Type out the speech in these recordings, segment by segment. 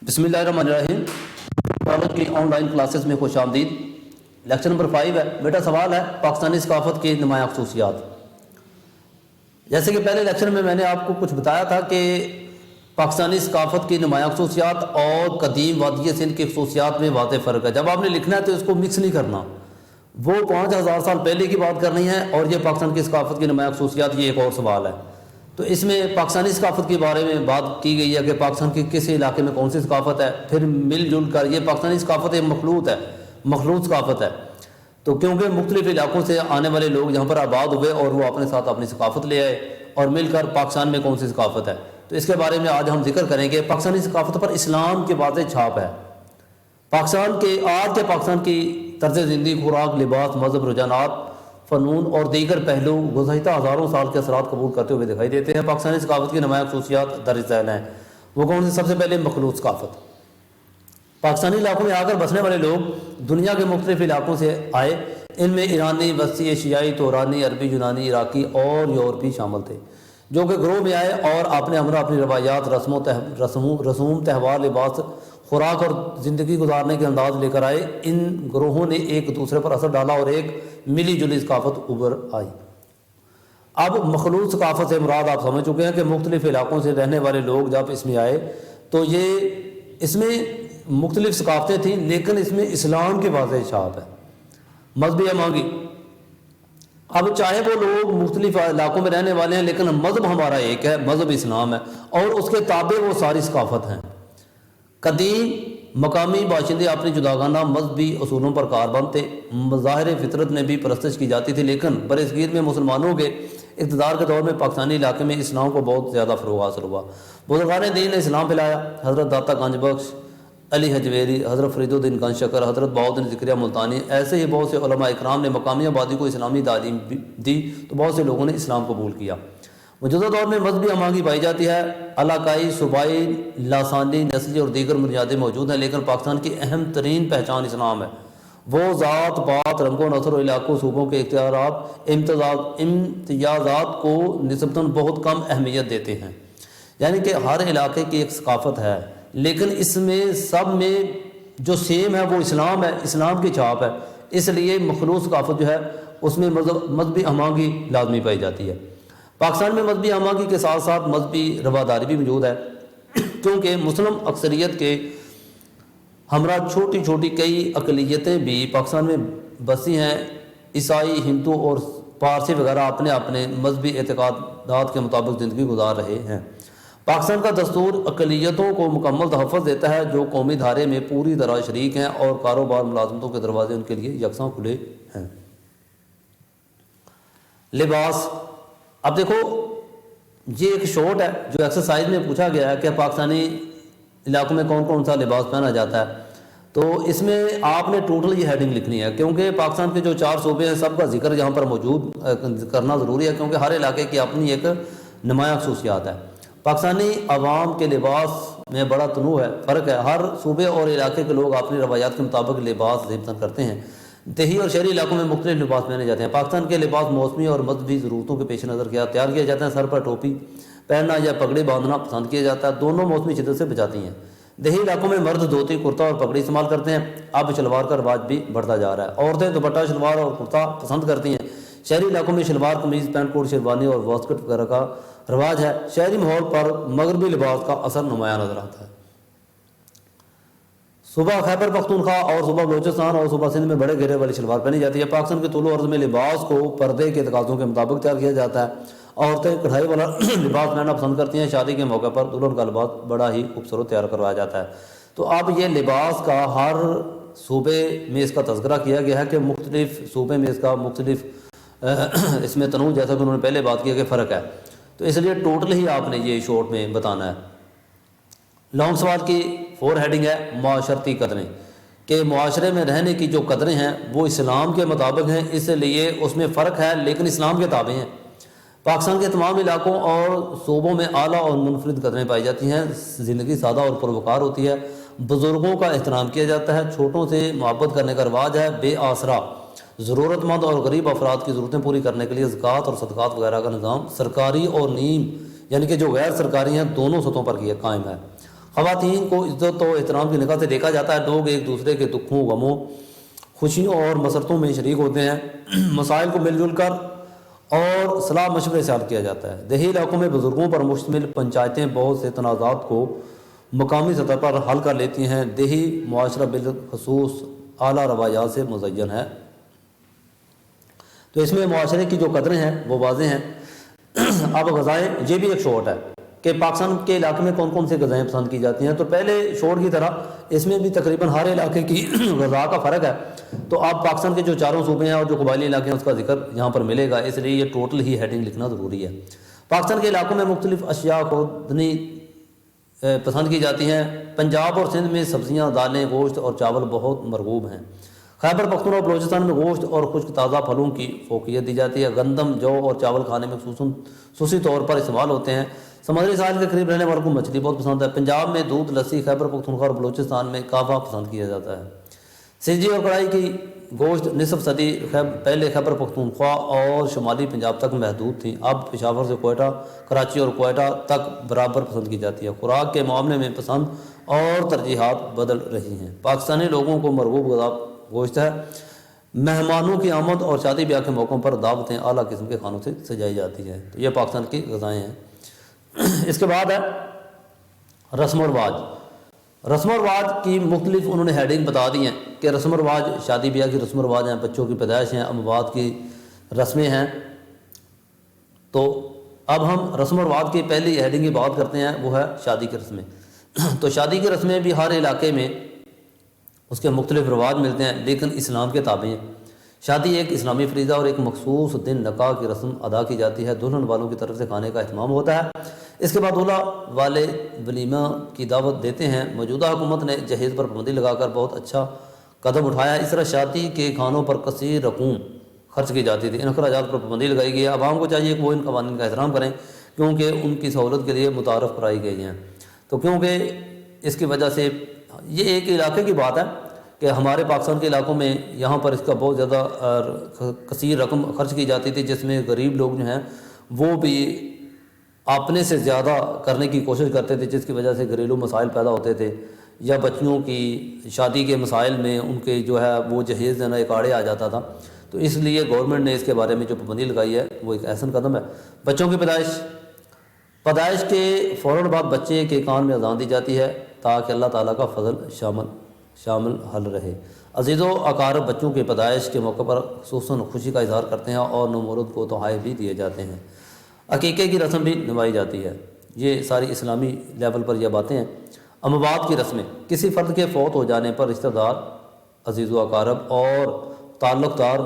بسم اللہ الرحمن الرحیم۔ کالج کی آن لائن کلاسز میں خوش آمدید۔ لیکچر نمبر 5 ہے۔ بیٹا سوال ہے پاکستانی ثقافت کی نمایاں خصوصیات۔ جیسے کہ پہلے لیکچر میں نے آپ کو کچھ بتایا تھا کہ پاکستانی ثقافت کی نمایاں خصوصیات اور قدیم وادی سندھ کی خصوصیات میں واضح فرق ہے۔ جب آپ نے لکھنا ہے تو اس کو مکس نہیں کرنا، وہ 5000 سال پہلے کی بات کرنی ہے اور یہ پاکستان کی ثقافت کی نمایاں خصوصیات، یہ ایک اور سوال ہے۔ تو اس میں پاکستانی ثقافت کے بارے میں بات کی گئی ہے کہ پاکستان کے کس علاقے میں کون سی ثقافت ہے، پھر مل جل کر یہ پاکستانی ثقافت ایک مخلوط ثقافت ہے۔ تو کیونکہ مختلف علاقوں سے آنے والے لوگ یہاں پر آباد ہوئے اور وہ اپنے ساتھ اپنی ثقافت لے آئے اور مل کر پاکستان میں کون سی ثقافت ہے، تو اس کے بارے میں آج ہم ذکر کریں گے۔ پاکستانی ثقافت پر اسلام کے واضح چھاپ ہے۔ آج کے پاکستان کی طرز زندگی، خوراک، لباس، مذہب، رجحانات، فنون اور دیگر پہلو گزشتہ ہزاروں سال کے اثرات قبول کرتے ہوئے دکھائی دیتے ہیں۔ پاکستانی ثقافت کی نمایاں خصوصیات درج ذیل ہیں۔ وہ کون سی؟ سب سے پہلے مخلوط ثقافت۔ پاکستانی علاقوں میں آ کر بسنے والے لوگ دنیا کے مختلف علاقوں سے آئے۔ ان میں ایرانی، وسطی ایشیائی، تورانی، عربی، یونانی، عراقی اور یورپی شامل تھے، جو کہ گروہ میں آئے اور اپنے ہمراہ اپنی روایات، رسوم، تہوار، لباس، خوراک اور زندگی گزارنے کے انداز لے کر آئے۔ ان گروہوں نے ایک دوسرے پر اثر ڈالا اور ایک ملی جلی ثقافت ابھر آئی۔ اب مخلوط ثقافت سے مراد آپ سمجھ چکے ہیں کہ مختلف علاقوں سے رہنے والے لوگ جب اس میں آئے تو اس میں مختلف ثقافتیں تھیں، لیکن اس میں اسلام کی واضح چھاپ ہے، مذہبی ہمانگی۔ اب چاہے وہ لوگ مختلف علاقوں میں رہنے والے ہیں، لیکن مذہب ہمارا ایک ہے، مذہب اسلام ہے، اور اس کے تابع وہ ساری ثقافت ہیں۔ قدیم مقامی باشندے اپنی جداگانہ مذہبی اصولوں پر کاربند تھے۔ مظاہر فطرت میں بھی پرستش کی جاتی تھی، لیکن برصغیر میں مسلمانوں کے اقتدار کے دور میں پاکستانی علاقے میں اسلام کو بہت زیادہ فروغ حاصل ہوا۔ بزرگان دین نے اسلام پھیلایا۔ حضرت داتا گنج بخش، علی حجویری، حضرت فرید الدین گنج شکر، حضرت بہاؤالدین ذکریہ ملتانی، ایسے ہی بہت سے علماء اکرام نے مقامی آبادی کو اسلامی تعلیم دی، تو بہت سے لوگوں نے اسلام قبول کیا۔ موجودہ دور میں مذہبی ہمانگی پائی جاتی ہے۔ علاقائی، صوبائی، لاسانی، نسلی اور دیگر بنیادیں موجود ہیں، لیکن پاکستان کی اہم ترین پہچان اسلام ہے۔ وہ ذات پات، رنگ و نسل اور علاقوں صوبوں کے اختیارات، امتیازات کو نسبتاً بہت کم اہمیت دیتے ہیں۔ یعنی کہ ہر علاقے کی ایک ثقافت ہے، لیکن اس میں سب میں جو سیم ہے وہ اسلام ہے، اسلام کی چھاپ ہے۔ اس لیے مخلوط ثقافت جو ہے اس میں مذہبی ہمانگی لازمی پائی جاتی ہے۔ پاکستان میں مذہبی ہمانگی کے ساتھ ساتھ مذہبی رواداری بھی موجود ہے، کیونکہ مسلم اکثریت کے ہمراہ چھوٹی چھوٹی کئی اقلیتیں بھی پاکستان میں بسی ہیں۔ عیسائی، ہندو اور پارسی وغیرہ اپنے اپنے مذہبی اعتقادات کے مطابق زندگی گزار رہے ہیں۔ پاکستان کا دستور اقلیتوں کو مکمل تحفظ دیتا ہے، جو قومی دھارے میں پوری طرح شریک ہیں اور کاروبار، ملازمتوں کے دروازے ان کے لیے یکساں کھلے ہیں۔ لباس۔ اب دیکھو یہ ایک شارٹ ہے جو ایکسرسائز میں پوچھا گیا ہے کہ پاکستانی علاقوں میں کون کون سا لباس پہنا جاتا ہے، تو اس میں آپ نے ٹوٹل یہ ہیڈنگ لکھنی ہے، کیونکہ پاکستان کے جو 4 صوبے ہیں سب کا ذکر یہاں پر موجود کرنا ضروری ہے، کیونکہ ہر علاقے کی اپنی ایک نمایاں خصوصیات ہے۔ پاکستانی عوام کے لباس میں بڑا تنوع ہے، فرق ہے۔ ہر صوبے اور علاقے کے لوگ اپنی روایات کے مطابق لباس زیبتن کرتے ہیں۔ دیہی اور شہری علاقوں میں مختلف لباس پہنے جاتے ہیں۔ پاکستان کے لباس موسمی اور مذہبی ضرورتوں کے پیش نظر تیار کیے جاتے ہیں۔ سر پر ٹوپی پہننا یا پگڑی باندھنا پسند کیا جاتا ہے، دونوں موسمی شدت سے بچاتی ہیں۔ دیہی علاقوں میں مرد دھوتی، کرتا اور پگڑی استعمال کرتے ہیں۔ اب شلوار کا رواج بھی بڑھتا جا رہا ہے۔ عورتیں دوپٹہ، شلوار اور کرتا پسند کرتی ہیں۔ شہری علاقوں میں شلوار قمیض، پینٹ کوٹ، شیروانی اور واسکٹ وغیرہ کا رواج ہے۔ شہری ماحول پر مغربی لباس کا اثر نمایاں نظر آتا ہے۔ صوبہ خیبر پختونخوا اور صوبہ بلوچستان اور صوبہ سندھ میں بڑے گھیرے والی شلوار پہنی جاتی ہے۔ پاکستان کے طول و عرض میں لباس کو پردے کے تقاضوں کے مطابق تیار کیا جاتا ہے۔ عورتیں کڑھائی والا لباس پہننا پسند کرتی ہیں۔ شادی کے موقع پر دلہن کا لباس بڑا ہی خوبصورت تیار کروایا جاتا ہے۔ تو اب یہ لباس کا ہر صوبے میں اس کا تذکرہ کیا گیا ہے کہ مختلف صوبے میں اس کا مختلف اس میں تنوع، جیسا کہ انہوں نے پہلے بات کیا کہ فرق ہے، تو اس لیے ٹوٹل ہی آپ نے یہ شارٹ میں بتانا ہے۔ لانگ سوال کی 4 ہیڈنگ ہے معاشرتی قدریں، کہ معاشرے میں رہنے کی جو قدریں ہیں وہ اسلام کے مطابق ہیں، اس لیے اس میں فرق ہے لیکن اسلام کے تابع ہیں۔ پاکستان کے تمام علاقوں اور صوبوں میں اعلیٰ اور منفرد قدریں پائی جاتی ہیں۔ زندگی سادہ اور پروقار ہوتی ہے، بزرگوں کا احترام کیا جاتا ہے، چھوٹوں سے محبت کرنے کا رواج ہے، بے آسرا، ضرورت مند اور غریب افراد کی ضرورتیں پوری کرنے کے لیے زکوٰۃ اور صدقات وغیرہ کا نظام سرکاری اور نیم یعنی کہ جو غیر سرکاری ہیں دونوں سطحوں پر قائم ہے۔ خواتین کو عزت و احترام کی نگاہ سے دیکھا جاتا ہے، لوگ ایک دوسرے کے دکھوں، غموں، خوشیوں اور مسرتوں میں شریک ہوتے ہیں، مسائل کو مل جل کر اور صلاح مشورے سے حل کیا جاتا ہے۔ دیہی علاقوں میں بزرگوں پر مشتمل پنچایتیں بہت سے تنازعات کو مقامی سطح پر حل کر لیتی ہیں۔ دیہی معاشرہ بالخصوص اعلیٰ روایات سے مزین ہے۔ تو اس میں معاشرے کی جو قدریں ہیں وہ واضح ہیں۔ اب غذائیں، یہ بھی ایک شارٹ ہے کہ پاکستان کے علاقے میں کون کون سی غذائیں پسند کی جاتی ہیں۔ تو پہلے شارٹ کی طرح اس میں بھی تقریباً ہر علاقے کی غذا کا فرق ہے۔ تو آپ پاکستان کے جو چاروں صوبے ہیں اور جو قبائلی علاقے ہیں اس کا ذکر یہاں پر ملے گا، اس لیے یہ ٹوٹل ہی ہیڈنگ لکھنا ضروری ہے۔ پاکستان کے علاقوں میں مختلف اشیاء خوردنی پسند کی جاتی ہیں۔ پنجاب اور سندھ میں سبزیاں، دالیں، گوشت اور چاول بہت مرغوب ہیں۔ خیبر پختونخوا اور بلوچستان میں گوشت اور خشک تازہ پھلوں کی فوقیت دی جاتی ہے۔ گندم، جو اور چاول کھانے میں خصوصی طور پر استعمال ہوتے ہیں۔ سمندری ساحل کے قریب رہنے والوں کو مچھلی بہت پسند ہے۔ پنجاب میں دودھ، لسی، خیبر پختونخوا اور بلوچستان میں کافہ پسند کیا جاتا ہے۔ سنجی اور کڑائی کی گوشت نصف صدی پہلے خیبر پختونخوا اور شمالی پنجاب تک محدود تھیں، اب پشاور سے کوئٹہ، کراچی اور کوئٹہ تک برابر پسند کی جاتی ہے۔ خوراک کے معاملے میں پسند اور ترجیحات بدل رہی ہیں۔ پاکستانی لوگوں کو مرغوب غذا گوشت ہے۔ مہمانوں کی آمد اور شادی بیاہ کے موقعوں پر دعوتیں اعلیٰ قسم کے کھانوں سے سجائی جاتی ہیں۔ تو یہ پاکستان کی غذائیں ہیں۔ اس کے بعد ہے رسم و رواج۔ رسم و رواج کی مختلف انہوں نے ہیڈنگ بتا دی ہیں کہ رسم و رواج شادی بیاہ کی رسم و رواج ہیں، بچوں کی پیدائش ہیں، اموات کی رسمیں ہیں۔ تو اب ہم رسم و رواج کی پہلی ہیڈنگ کی بات کرتے ہیں، وہ ہے شادی کی رسمیں۔ تو شادی کی رسمیں بھی ہر علاقے میں اس کے مختلف رواج ملتے ہیں، لیکن اسلام کے تابع ہیں۔ شادی ایک اسلامی فریضہ اور ایک مخصوص دن نکاح کی رسم ادا کی جاتی ہے۔ دلہن والوں کی طرف سے کھانے کا اہتمام ہوتا ہے، اس کے بعد دولہا والے ولیمہ کی دعوت دیتے ہیں۔ موجودہ حکومت نے جہیز پر پابندی لگا کر بہت اچھا قدم اٹھایا۔ اس طرح شادی کے کھانوں پر کثیر رقوم خرچ کی جاتی تھی، ان اخراجات پر پابندی لگائی گئی ہے۔ عوام کو چاہیے کہ وہ ان قوانین کا احترام کریں کیونکہ ان کی سہولت کے لیے متعارف کرائی گئی ہیں۔ تو کیونکہ اس کی وجہ سے یہ ایک علاقے کی بات ہے کہ ہمارے پاکستان کے علاقوں میں یہاں پر اس کا بہت زیادہ کثیر رقم خرچ کی جاتی تھی، جس میں غریب لوگ جو ہیں وہ بھی اپنے سے زیادہ کرنے کی کوشش کرتے تھے، جس کی وجہ سے گھریلو مسائل پیدا ہوتے تھے، یا بچیوں کی شادی کے مسائل میں ان کے جو ہے وہ جہیز دینا ایک آڑے آ جاتا تھا۔ تو اس لیے گورنمنٹ نے اس کے بارے میں جو پابندی لگائی ہے وہ ایک احسن قدم ہے۔ بچوں کی پیدائش کے فوراً بعد بچے کے کان میں اذان دی جاتی ہے تاکہ اللہ تعالیٰ کا فضل شامل حل رہے۔ عزیز و اقارب بچوں کی پیدائش کے موقع پر خصوصاً خوشی کا اظہار کرتے ہیں اور نومولود کو تحائف بھی دیے جاتے ہیں۔ عقیقے کی رسم بھی نبھائی جاتی ہے۔ یہ ساری اسلامی لیول پر یہ باتیں ہیں۔ اموات کی رسمیں، کسی فرد کے فوت ہو جانے پر رشتہ دار، عزیز و اقارب اور تعلق دار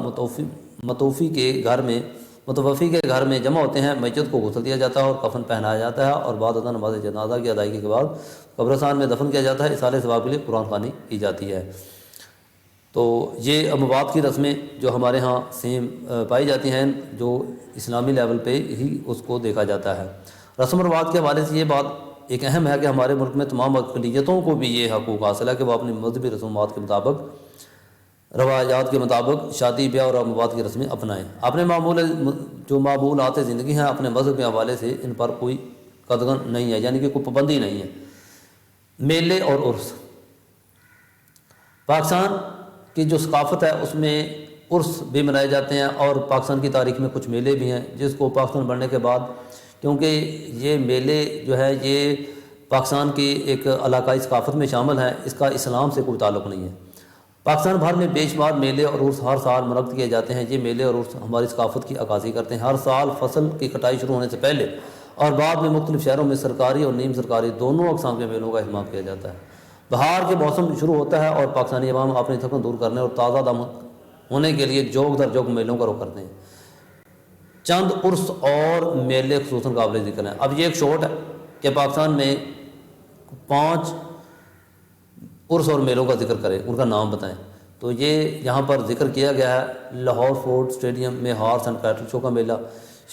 متوفی کے گھر میں جمع ہوتے ہیں۔ میت کو غسل دیا جاتا ہے اور کفن پہنایا جاتا ہے اور بعد ازاں نماز جنازہ کی ادائیگی کے بعد قبرستان میں دفن کیا جاتا ہے۔ ایصال ثواب کے لیے قرآن خوانی کی جاتی ہے۔ تو یہ اموات کی رسمیں جو ہمارے ہاں سیم پائی جاتی ہیں، جو اسلامی لیول پہ ہی اس کو دیکھا جاتا ہے۔ رسم و رواج کے حوالے سے یہ بات ایک اہم ہے کہ ہمارے ملک میں تمام اقلیتوں کو بھی یہ حقوق حاصل ہے کہ وہ اپنی مذہبی رسومات کے مطابق، روایات کے مطابق شادی بیاہ اور اموات کی رسمیں اپنائیں۔ اپنے جو معمولات زندگی ہیں اپنے مذہب کے حوالے سے ان پر کوئی قدغن نہیں ہے، یعنی کہ کوئی پابندی نہیں ہے۔ میلے اور عرس، پاکستان کی جو ثقافت ہے اس میں عرس بھی منائے جاتے ہیں اور پاکستان کی تاریخ میں کچھ میلے بھی ہیں جس کو پاکستان بننے کے بعد، کیونکہ یہ میلے جو ہے یہ پاکستان کی ایک علاقائی ثقافت میں شامل ہے، اس کا اسلام سے کوئی تعلق نہیں ہے۔ پاکستان بھر میں بے شمار میلے اور عرس ہر سال منعقد کیے جاتے ہیں۔ یہ میلے اور عرس ہماری ثقافت کی عکاسی کرتے ہیں۔ ہر سال فصل کی کٹائی شروع ہونے سے پہلے اور بعد میں مختلف شہروں میں سرکاری اور نیم سرکاری دونوں اقسام کے میلوں کا اہتمام کیا جاتا ہے۔ بہار کے موسم شروع ہوتا ہے اور پاکستانی عوام اپنی تھکن دور کرنے اور تازہ دم ہونے کے لیے جوگ در جوگ میلوں کا رخ کرتے ہیں۔ چند عرس اور میلے خصوصاً قابل ذکر ہیں۔ اب یہ ایک شارٹ ہے کہ پاکستان میں 5 عرس اور میلوں کا ذکر کریں، ان کا نام بتائیں۔ تو یہ یہاں پر ذکر کیا گیا ہے۔ لاہور فورٹ اسٹیڈیم میں ہارس اینڈ کیٹل شو کا میلہ،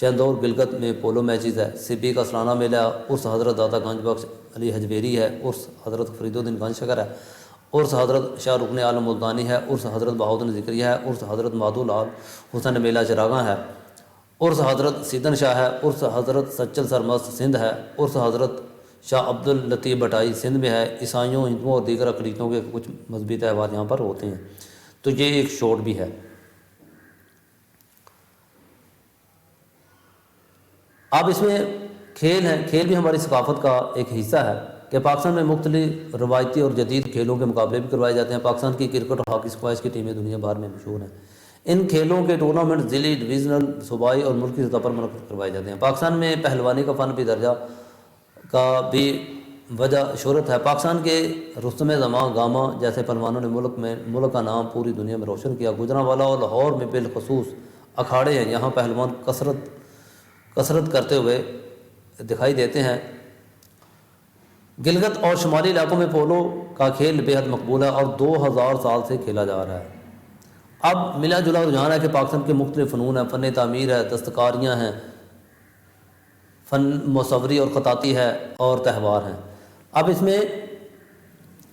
شہندور گلگت میں پولو میچز ہے، سبی کا سالانہ میلہ، عرس حضرت داتا گنج بخش علی حجویری ہے، عرس حضرت فرید الدین گنج شکر ہے، عرس حضرت شاہ رکن عالم ملتانی ہے، عرس حضرت بہاؤالدین ذکریہ ہے، عرس حضرت مادو لال حسین میلہ چراغاں ہے، عرس حضرت سیدن شاہ ہے، عرس حضرت سچل سرمست سندھ ہے، عرس حضرت شاہ عبد اللطیف بھٹائی سندھ میں ہے۔ عیسائیوں، ہندوؤں اور دیگر اقلیتوں کے کچھ مذہبی تہوار یہاں پر ہوتے ہیں۔ تو یہ ایک شوٹ بھی ہے۔ اب اس میں کھیل ہیں، کھیل بھی ہماری ثقافت کا ایک حصہ ہے کہ پاکستان میں مختلف روایتی اور جدید کھیلوں کے مقابلے بھی کروائے جاتے ہیں۔ پاکستان کی کرکٹ اور ہاکی اسکواش کی ٹیمیں دنیا بھر میں مشہور ہیں۔ ان کھیلوں کے ٹورنامنٹ ضلعی، ڈویژنل، صوبائی اور ملکی سطح پر منعقد کروائے جاتے ہیں۔ پاکستان میں پہلوانی کا فن بھی درجہ کا بھی وجہ شہرت ہے۔ پاکستان کے رستم زماں گاما جیسے پہلوانوں نے ملک کا نام پوری دنیا میں روشن کیا۔ گوجرانوالا اور لاہور میں بالخصوص اکھاڑے ہیں، یہاں پہلوان کثرت کرتے ہوئے دکھائی دیتے ہیں۔ گلگت اور شمالی علاقوں میں پولو کا کھیل بے حد مقبول ہے اور 2000 سال سے کھیلا جا رہا ہے۔ اب ملا جلا رجحان ہے کہ پاکستان کے مختلف فنون ہیں، فن تعمیر ہے، دستکاریاں ہیں، فن مصوری اور خطاطی ہے اور تہوار ہیں۔ اب اس میں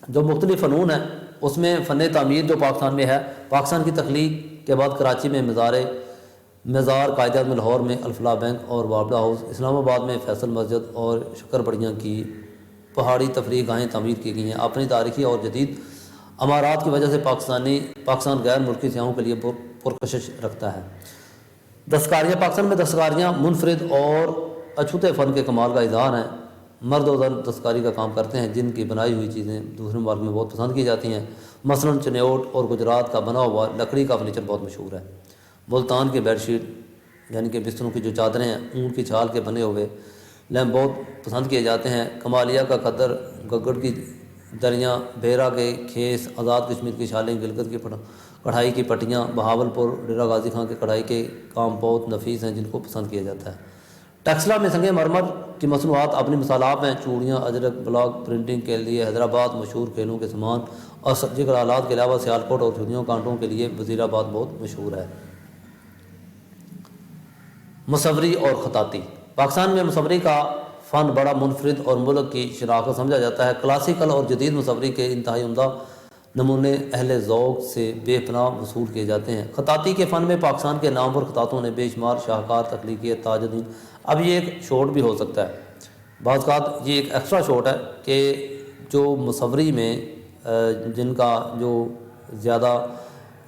جو مختلف فنون ہیں اس میں فن تعمیر جو پاکستان میں ہے، پاکستان کی تخلیق کے بعد کراچی میں مزار، قائد اعظم لاہور میں الفلاح بینک اور وابڈا ہاؤس، اسلام آباد میں فیصل مسجد اور شکر بڑیاں کی پہاڑی تفریح گاہیں تعمیر کی گئی ہیں۔ اپنی تاریخی اور جدید عمارات کی وجہ سے پاکستان غیر ملکی سیاحوں کے لیے پرکشش رکھتا ہے۔ دستکاریاں، پاکستان میں دستکاریاں منفرد اور اچھوتے فن کے کمال کا اظہار ہیں۔ مرد و زن دستکاری کا کام کرتے ہیں جن کی بنائی ہوئی چیزیں دوسرے ممالک میں بہت پسند کی جاتی ہیں۔ مثلاً چنیوٹ اور گجرات کا بنا ہوا لکڑی کا فرنیچر بہت مشہور ہے۔ ملتان کی بیڈ شیٹ یعنی کہ بستروں کی جو چادریں ہیں اون کی چھال کے بنے ہوئے لیمپ بہت پسند کیے جاتے ہیں۔ کمالیہ کا کھدر، گگڑ کی دریاں، بیرا کے کھیس، آزاد کشمیر کی شالیں، گلگت کی کڑھائی کی پٹیاں، بہاولپور ڈیرہ غازی خان کے کڑھائی کے کام بہت نفیس ہیں جن کو پسند کیا جاتا ہے۔ ٹیکسلا میں سنگ مرمر کی مصنوعات اپنی مثالات ہیں۔ چوڑیاں، اجرک، بلاک پرنٹنگ کے لیے حیدرآباد مشہور، کھیلوں کے سامان اور سرجیکل آلات کے علاوہ سیالکوٹ اور چوڑیوں کانٹوں کے لیے وزیر آباد بہت مشہور ہے۔ مصوری اور خطاطی، پاکستان میں مصوری کا فن بڑا منفرد اور ملک کی شناخت سمجھا جاتا ہے۔ کلاسیکل اور جدید مصوری کے انتہائی عمدہ نمونے اہل ذوق سے بے پناہ وصول کیے جاتے ہیں۔ خطاطی کے فن میں پاکستان کے نامور خطاطوں نے بے شمار شاہکار تخلیقیت تاج الدین۔ اب یہ ایک شوٹ بھی ہو سکتا ہے، بعض اوقات یہ ایک ایکسٹرا شوٹ ہے کہ جو مصوری میں جن کا جو زیادہ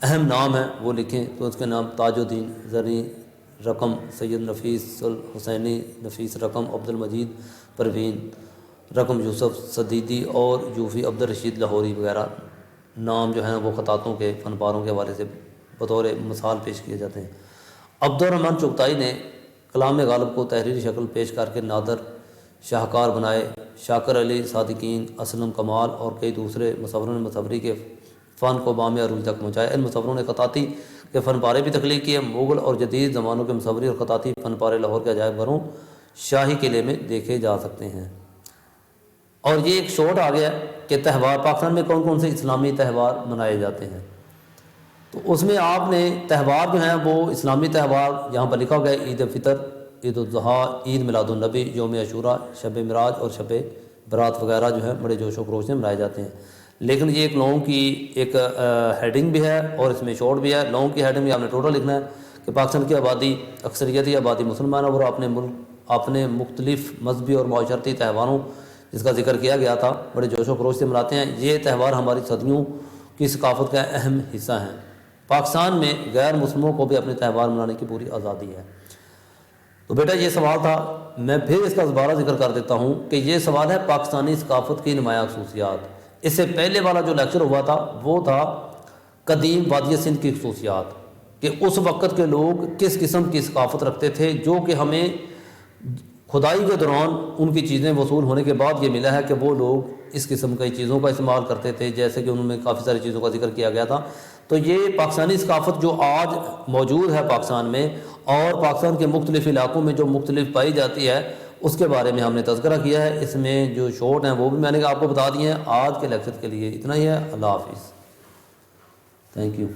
اہم نام ہے وہ لکھیں تو اس کے نام تاج الدین، زریں رقم، سید نفیس الحسینی، نفیس رقم، عبد المجید پروین رقم، یوسف صدیدی اور یوفی عبد الرشید لاہوری وغیرہ نام جو ہیں وہ خطاطوں کے فن پاروں کے حوالے سے بطور مثال پیش کیے جاتے ہیں۔ عبد الرحمن چغتائی نے کلام غالب کو تحریری شکل پیش کر کے نادر شاہکار بنائے۔ شاکر علی صادقین، اسلم کمال اور کئی دوسرے مصوروں نے مصوری کے فن کو بام عروج تک پہنچایا۔ ان مصوروں نے خطاطی کے فن پارے بھی تخلیق کیے۔ مغل اور جدید زمانوں کے مصوری اور خطاطی فن پارے لاہور کے عجائب گھروں، شاہی قلعے میں دیکھے جا سکتے ہیں۔ اور یہ ایک شوٹ آ گیا کہ تہوار پاکستان میں کون کون سے اسلامی تہوار منائے جاتے ہیں، تو اس میں آپ نے تہوار جو ہیں وہ اسلامی تہوار یہاں پر لکھا گیا ہے: عید فطر، عید الاضحیٰ، عید میلاد النبی، یوم عاشوراء، شب معراج اور شب برات وغیرہ جو ہیں بڑے جوش و خروش سے منائے جاتے ہیں۔ لیکن یہ ایک لوگوں کی ایک ہیڈنگ بھی ہے اور اس میں شوٹ بھی ہے۔ لوگوں کی ہیڈنگ میں آپ نے ٹوٹل لکھنا ہے کہ پاکستان کی آبادی، اکثریتی آبادی مسلمان اور اپنے مختلف مذہبی اور معاشرتی تہواروں جس کا ذکر کیا گیا تھا بڑے جوش و خروش سے مناتے ہیں۔ یہ تہوار ہماری صدیوں کی ثقافت کا اہم حصہ ہیں۔ پاکستان میں غیر مسلموں کو بھی اپنے تہوار منانے کی پوری آزادی ہے۔ تو بیٹا یہ سوال تھا، میں پھر اس کا دوبارہ ذکر کر دیتا ہوں کہ یہ سوال ہے پاکستانی ثقافت کی نمایاں خصوصیات۔ اس سے پہلے والا جو لیکچر ہوا تھا وہ تھا قدیم وادی سندھ کی خصوصیات، کہ اس وقت کے لوگ کس قسم کی ثقافت رکھتے تھے، جو کہ ہمیں کھدائی کے دوران ان کی چیزیں وصول ہونے کے بعد یہ ملا ہے کہ وہ لوگ اس قسم کی چیزوں کا استعمال کرتے تھے، جیسے کہ انہوں نے کافی ساری چیزوں کا ذکر کیا گیا تھا۔ تو یہ پاکستانی ثقافت جو آج موجود ہے پاکستان میں اور پاکستان کے مختلف علاقوں میں جو مختلف پائی جاتی ہے اس کے بارے میں ہم نے تذکرہ کیا ہے۔ اس میں جو شوٹ ہیں وہ بھی میں نے آپ کو بتا دیے ہیں۔ آج کے لیکچر کے لیے اتنا ہی ہے۔ اللہ حافظ، تھینک یو۔